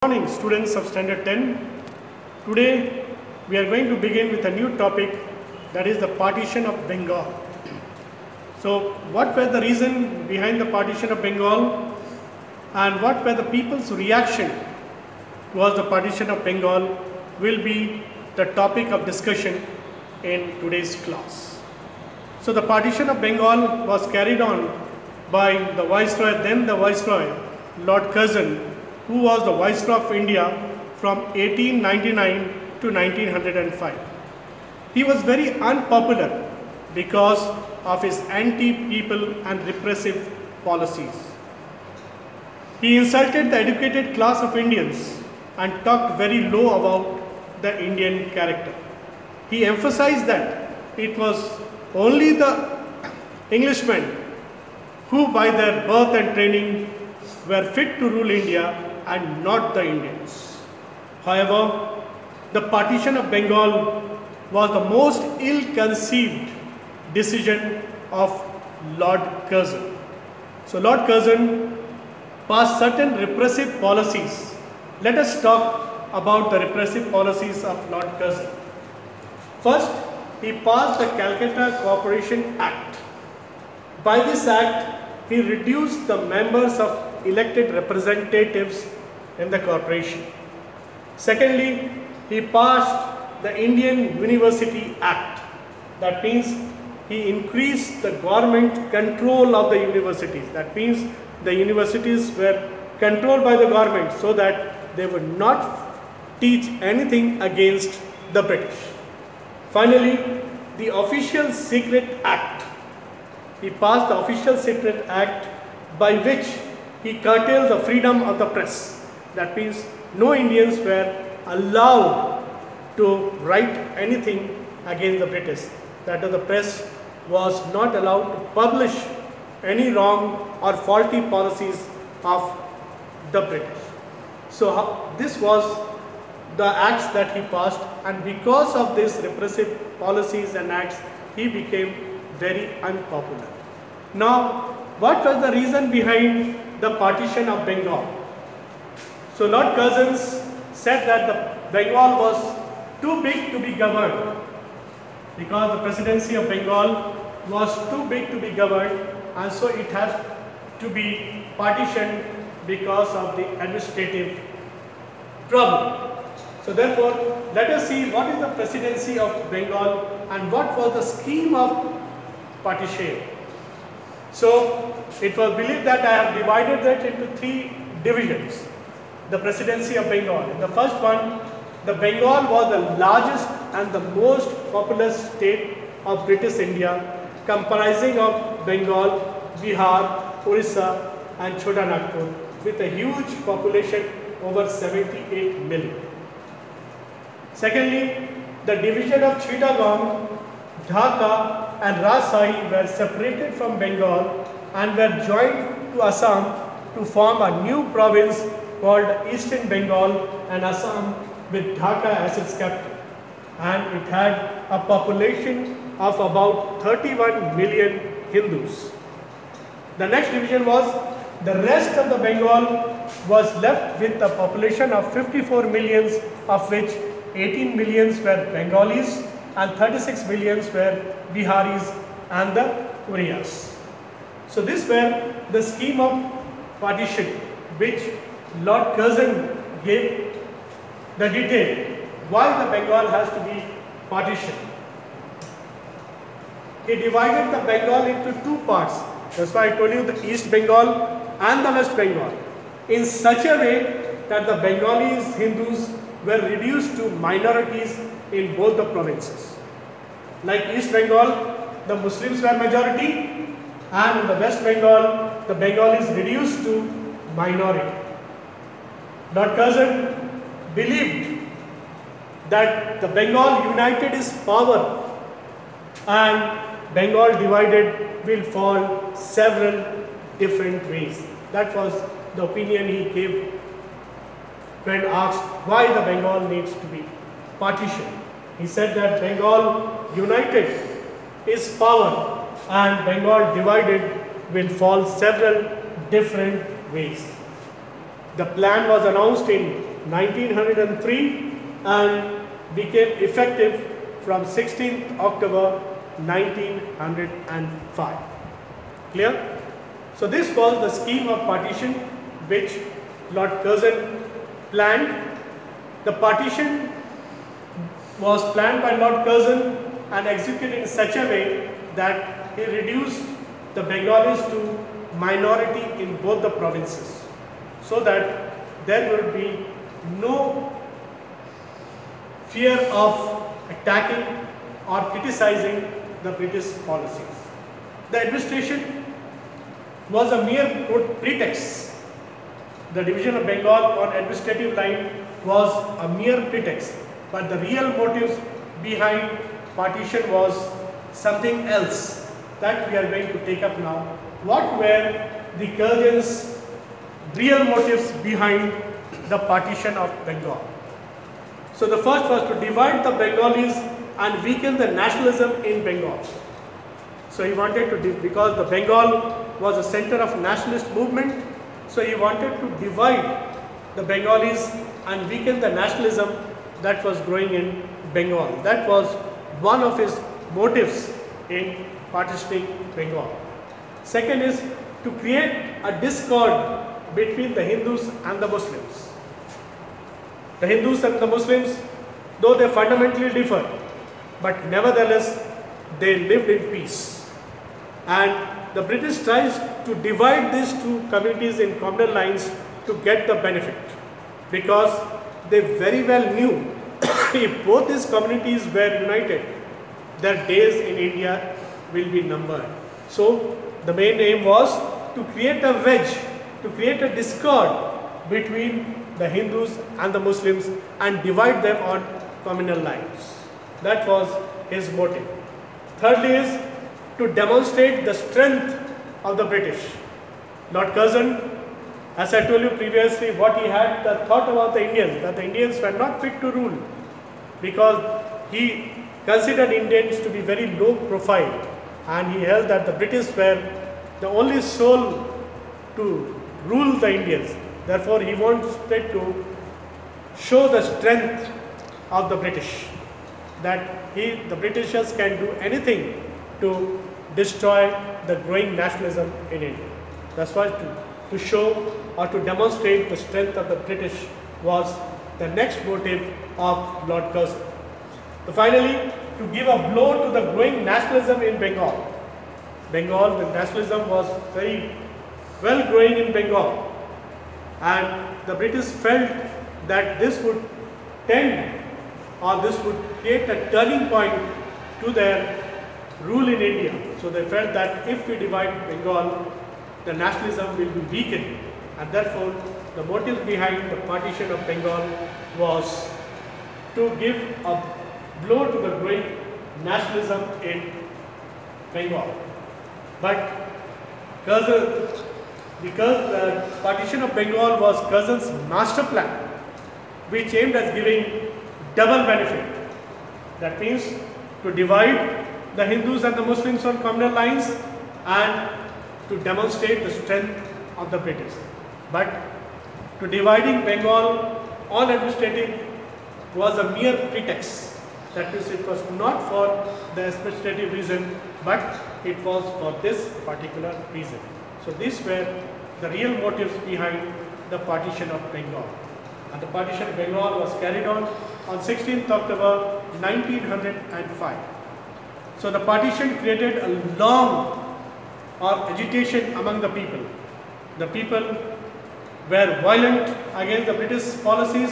Good morning, students of Standard 10. Today we are going to begin with a new topic, that is the partition of Bengal. So what were the reason behind the partition of Bengal and what were the people's reaction towards the partition of Bengal will be the topic of discussion in today's class. So the partition of Bengal was carried on by the Viceroy, then the Viceroy, Lord Curzon, who was the Viceroy of India from 1899 to 1905. He was very unpopular because of his anti-people and repressive policies. He insulted the educated class of Indians and talked very low about the Indian character. He emphasized that it was only the Englishmen who by their birth and training were fit to rule India and not the Indians. However, the partition of Bengal was the most ill-conceived decision of Lord Curzon. So Lord Curzon passed certain repressive policies. Let us talk about the repressive policies of Lord Curzon. First, he passed the Calcutta Corporation Act. By this act, he reduced the members of elected representatives in the corporation. Secondly, he passed the Indian University Act. That means he increased the government control of the universities. That means the universities were controlled by the government so that they would not teach anything against the British. Finally, the Official Secret Act. He passed the Official Secret Act by which he curtailed the freedom of the press. That means no Indians were allowed to write anything against the British. That is, the press was not allowed to publish any wrong or faulty policies of the British. So this was the acts that he passed, and because of these repressive policies and acts, he became very unpopular. Now, what was the reason behind the partition of Bengal? So Lord Curzon said that the Bengal was too big to be governed, because the presidency of Bengal was too big to be governed, and so it has to be partitioned because of the administrative problem. So therefore, let us see what is the presidency of Bengal and what was the scheme of partition. So it was believed that I have divided that into three divisions. The presidency of Bengal. In the first one, the Bengal was the largest and the most populous state of British India, comprising of Bengal, Bihar, Orissa and Chota Nagpur, with a huge population over 78 million. Secondly, the division of Chittagong, Dhaka and Rajshahi were separated from Bengal and were joined to Assam to form a new province called Eastern Bengal and Assam, with Dhaka as its capital. And it had a population of about 31 million Hindus. The next division was the rest of the Bengal was left with a population of 54 millions, of which 18 millions were Bengalis and 36 millions were Biharis and the Orias. So this were the scheme of partition which Lord Curzon gave the detail why the Bengal has to be partitioned. He divided the Bengal into two parts. That's why I told you the East Bengal and the West Bengal, in such a way that the Bengalis, Hindus were reduced to minorities in both the provinces. Like East Bengal, the Muslims were majority, and in the West Bengal, the Bengalis reduced to minority. Lord Curzon believed that the Bengal united is power and Bengal divided will fall several different ways. That was the opinion he gave when asked why the Bengal needs to be partitioned. He said that Bengal united is power and Bengal divided will fall several different ways. The plan was announced in 1903 and became effective from 16th October 1905. Clear? So this was the scheme of partition which Lord Curzon planned. The partition was planned by Lord Curzon and executed in such a way that he reduced the Bengalis to minority in both the provinces, so that there will be no fear of attacking or criticizing the British policies. The administration was a mere pretext. The division of Bengal on administrative line was a mere pretext, but the real motives behind partition was something else that we are going to take up now. What were the Curzon's real motives behind the partition of Bengal? So the first was to divide the Bengalis and weaken the nationalism in Bengal. So he wanted to, because the Bengal was a center of nationalist movement, so he wanted to divide the Bengalis and weaken the nationalism that was growing in Bengal. That was one of his motives in partitioning Bengal. Second is to create a discord between the Hindus and the Muslims. The Hindus and the Muslims, though they fundamentally differ, but nevertheless they lived in peace. And the British tries to divide these two communities in communal lines to get the benefit, because they very well knew if both these communities were united, their days in India will be numbered. So the main aim was to create a wedge, to create a discord between the Hindus and the Muslims and divide them on communal lines. That was his motive. Thirdly is to demonstrate the strength of the British. Lord Curzon, as I told you previously, what he had the thought about the Indians, that the Indians were not fit to rule, because he considered Indians to be very low profile, and he held that the British were the only soul to rule the Indians. Therefore, he wanted to show the strength of the British, that the Britishers can do anything to destroy the growing nationalism in India. That's why to show or to demonstrate the strength of the British was the next motive of Lord Curzon. Finally, to give a blow to the growing nationalism in Bengal. Bengal, the nationalism was very well growing in Bengal, and the British felt that this would tend, or this would create a turning point to their rule in India. So they felt that if we divide Bengal, the nationalism will be weakened, and therefore the motive behind the partition of Bengal was to give a blow to the growing nationalism in Bengal. But Curzon, because the partition of Bengal was Curzon's master plan, which aimed at giving double benefit. That means to divide the Hindus and the Muslims on communal lines and to demonstrate the strength of the British. But to dividing Bengal on administrative was a mere pretext. That means it was not for the administrative reason, but it was for this particular reason. So these were the real motives behind the partition of Bengal. And the partition of Bengal was carried on 16th October 1905. So the partition created a long agitation among the people. The people were violent against the British policies,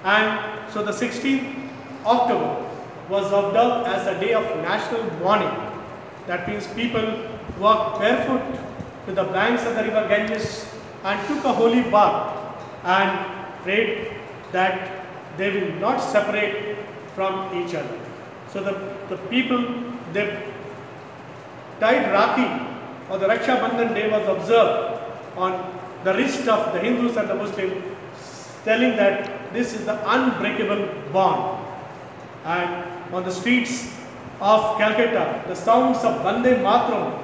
and so the 16th October was observed as a day of national mourning. That means people walked barefoot to the banks of the river Ganges and took a holy bath and prayed that they will not separate from each other. So the people, they tied Rakhi, or the Raksha Bandhan day was observed on the wrist of the Hindus and the Muslims, telling that this is the unbreakable bond. And on the streets of Calcutta, the sounds of Vande Mataram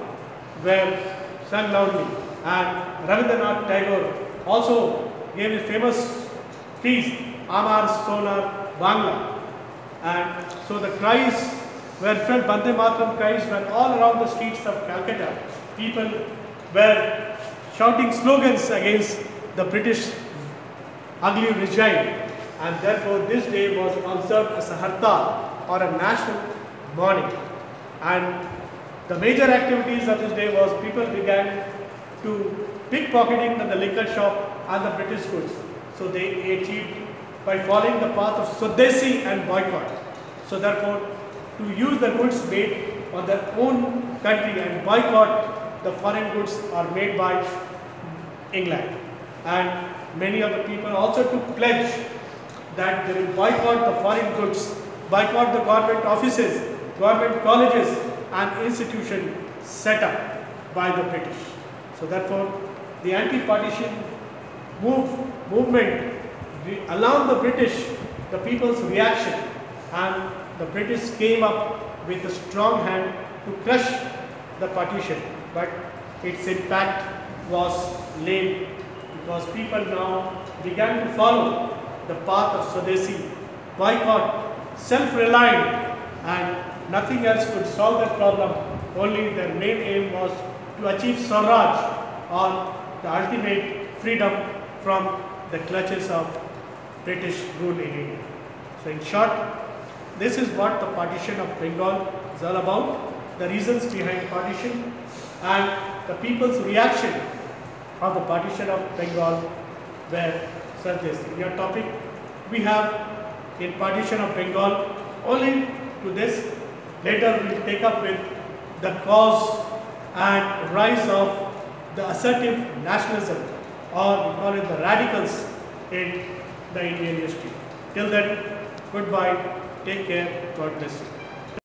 were sung loudly, and Rabindranath Tagore also gave a famous peace, Amar Sonar Bangla. And so the cries were felt, Bande Mataram cries were all around the streets of Calcutta. People were shouting slogans against the British ugly regime, and therefore this day was observed as a hartal or a national mourning. And the major activities of this day was people began to pickpocketing in the liquor shop and the British goods. So they achieved by following the path of Swadesi and boycott. So therefore, to use the goods made on their own country and boycott the foreign goods are made by England. And many of the people also took pledge that they will boycott the foreign goods, boycott the government offices, government colleges and institutions set up by the British. So therefore, the anti-partition movement alarmed the British, the people's reaction, and the British came up with a strong hand to crush the partition. But its impact was late because people now began to follow the path of Swadesi, boycott, self-reliant, and nothing else could solve that problem. Only their main aim was to achieve Swaraj, or the ultimate freedom from the clutches of British rule in India. So in short, this is what the partition of Bengal is all about, the reasons behind partition and the people's reaction of the partition of Bengal were such this. In your topic, we have in partition of Bengal only to this. Later we will take up with the cause and rise of the assertive nationalism, or we call it the radicals in the Indian history. Till then, goodbye, take care, God bless you.